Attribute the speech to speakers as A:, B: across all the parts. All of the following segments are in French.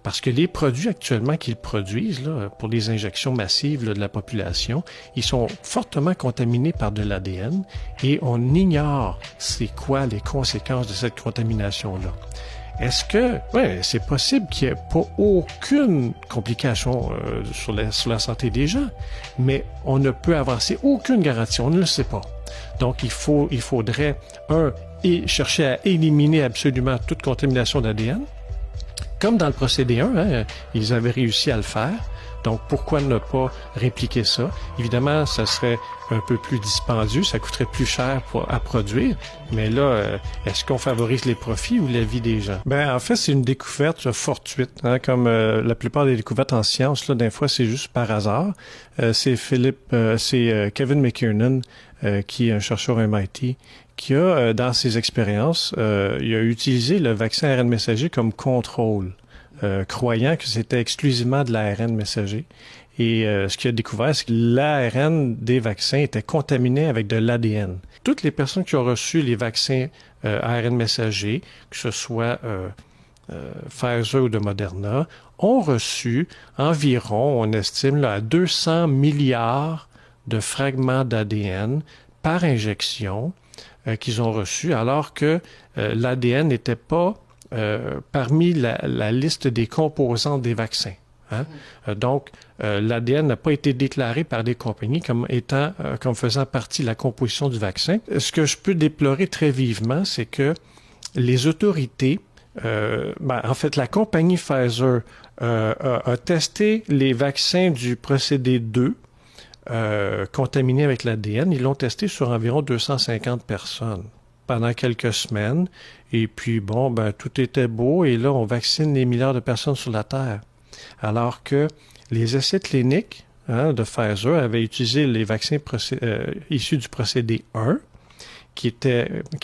A: Parce que les produits actuellement qu'ils produisent là, pour les injections massives là, de la population, ils sont fortement contaminés par de l'ADN et on ignore c'est quoi les conséquences de cette contamination-là. Est-ce que, c'est possible qu'il n'y ait pas aucune complication sur la santé des gens, mais on ne peut avancer aucune garantie, on ne le sait pas. Donc, il faudrait, chercher à éliminer absolument toute contamination d'ADN. Comme dans le procédé 1, ils avaient réussi à le faire. Donc, pourquoi ne pas répliquer ça? Évidemment, ça serait un peu plus dispendieux, ça coûterait plus cher à produire. Mais là, est-ce qu'on favorise les profits ou la vie des gens? En fait, c'est une découverte fortuite. Comme la plupart des découvertes en sciences, là, des fois, c'est juste par hasard. C'est Kevin McKiernan, qui est un chercheur MIT, qui a, dans ses expériences, il a utilisé le vaccin ARN messager comme contrôle. Croyant que c'était exclusivement de l'ARN messager. Et ce qu'il a découvert, c'est que l'ARN des vaccins était contaminé avec de l'ADN. Toutes les personnes qui ont reçu les vaccins ARN messager, que ce soit Pfizer ou de Moderna, ont reçu environ, on estime, là, à 200 milliards de fragments d'ADN par injection qu'ils ont reçus, alors que l'ADN n'était pas parmi la liste des composants des vaccins. Donc, l'ADN n'a pas été déclaré par des compagnies comme faisant partie de la composition du vaccin. Ce que je peux déplorer très vivement, c'est que les autorités, en fait, la compagnie Pfizer a testé les vaccins du procédé 2 contaminés avec l'ADN. Ils l'ont testé sur environ 250 personnes pendant quelques semaines. Et puis, tout était beau et là, on vaccine les milliards de personnes sur la Terre. Alors que les essais cliniques de Pfizer avaient utilisé les vaccins issus du procédé 1, qui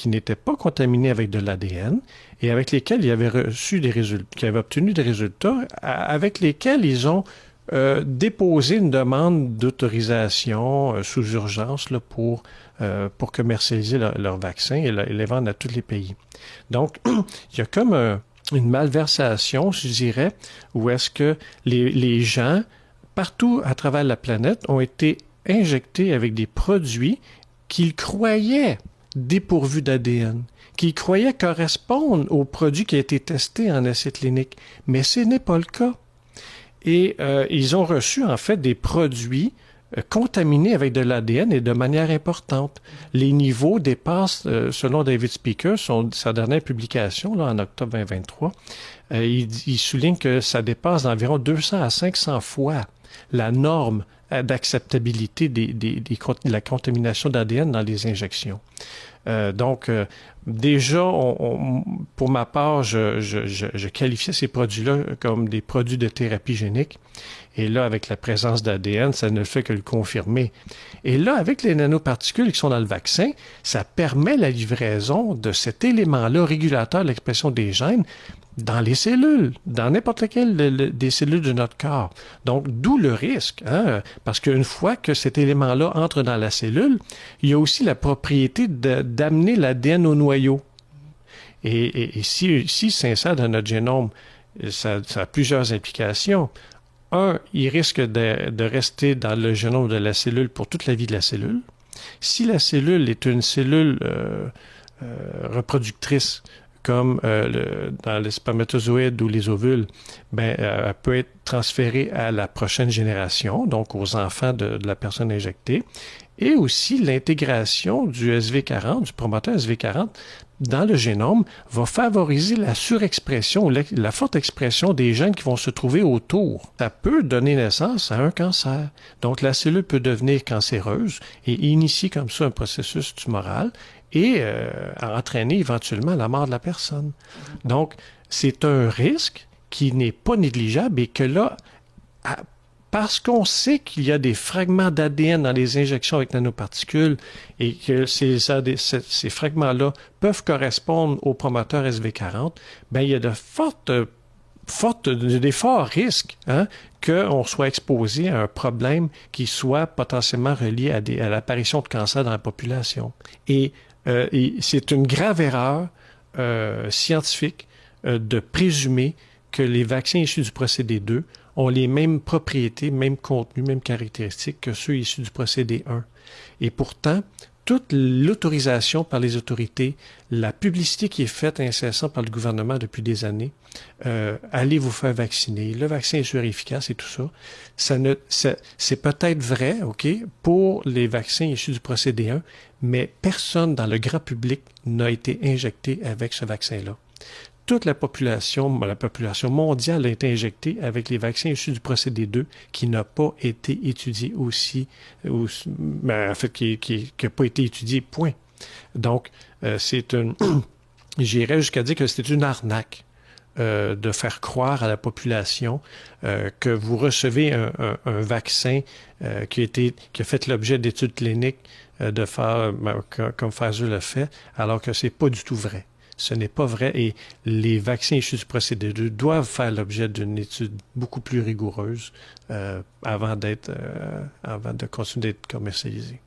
A: n'étaient pas contaminés avec de l'ADN et avec lesquels ils avaient reçu des résultats, qui avaient obtenu des résultats, avec lesquels ils ont déposé une demande d'autorisation sous urgence là, pour commercialiser leur vaccin et les vendre à tous les pays. Donc, il y a comme une malversation, je dirais, où est-ce que les gens, partout à travers la planète, ont été injectés avec des produits qu'ils croyaient dépourvus d'ADN, qu'ils croyaient correspondre aux produits qui ont été testés en essai clinique. Mais ce n'est pas le cas. Et ils ont reçu, en fait, des produits contaminés avec de l'ADN et de manière importante. Les niveaux dépassent, selon David Speaker, sa dernière publication, là, en octobre 2023, il souligne que ça dépasse d'environ 200 à 500 fois la norme d'acceptabilité de la contamination d'ADN dans les injections. Donc, déjà, pour ma part, je qualifiais ces produits-là comme des produits de thérapie génique. Et là, avec la présence d'ADN, ça ne fait que le confirmer. Et là, avec les nanoparticules qui sont dans le vaccin, ça permet la livraison de cet élément-là régulateur de l'expression des gènes dans les cellules, dans n'importe laquelle des cellules de notre corps. Donc, d'où le risque, parce qu'une fois que cet élément-là entre dans la cellule, il y a aussi la propriété d'amener l'ADN au noyau. Et si s'insère dans notre génome, ça a plusieurs implications. Il risque de rester dans le génome de la cellule pour toute la vie de la cellule. Si la cellule est une cellule reproductrice, comme dans les spermatozoïdes ou les ovules, elle peut être transférée à la prochaine génération, donc aux enfants de la personne injectée, et aussi l'intégration du SV40, du promoteur SV40, dans le génome, va favoriser la surexpression, la forte expression des gènes qui vont se trouver autour. Ça peut donner naissance à un cancer. Donc, la cellule peut devenir cancéreuse et initier comme ça un processus tumoral et entraîner éventuellement la mort de la personne. Donc, c'est un risque qui n'est pas négligeable et que là, parce qu'on sait qu'il y a des fragments d'ADN dans les injections avec nanoparticules et que ces fragments-là peuvent correspondre au promoteur SV40, il y a des forts risques qu'on soit exposé à un problème qui soit potentiellement relié à l'apparition de cancer dans la population. Et c'est une grave erreur scientifique de présumer que les vaccins issus du procédé 2 ont les mêmes propriétés, mêmes contenus, mêmes caractéristiques que ceux issus du procédé 1. Et pourtant, toute l'autorisation par les autorités, la publicité qui est faite incessamment par le gouvernement depuis des années, allez vous faire vacciner, le vaccin est sûr et efficace et tout ça, c'est peut-être vrai, OK, pour les vaccins issus du procédé 1, mais personne dans le grand public n'a été injecté avec ce vaccin-là. Toute la population mondiale a été injectée avec les vaccins issus du procédé 2 qui n'a pas été étudié aussi, en fait, qui n'a pas été étudié, point. Donc, j'irais jusqu'à dire que c'est une arnaque de faire croire à la population que vous recevez un vaccin qui a fait l'objet d'études cliniques comme Pfizer le fait, alors que c'est pas du tout vrai. Ce n'est pas vrai et les vaccins issus du procédé 2 doivent faire l'objet d'une étude beaucoup plus rigoureuse avant de continuer d'être commercialisés.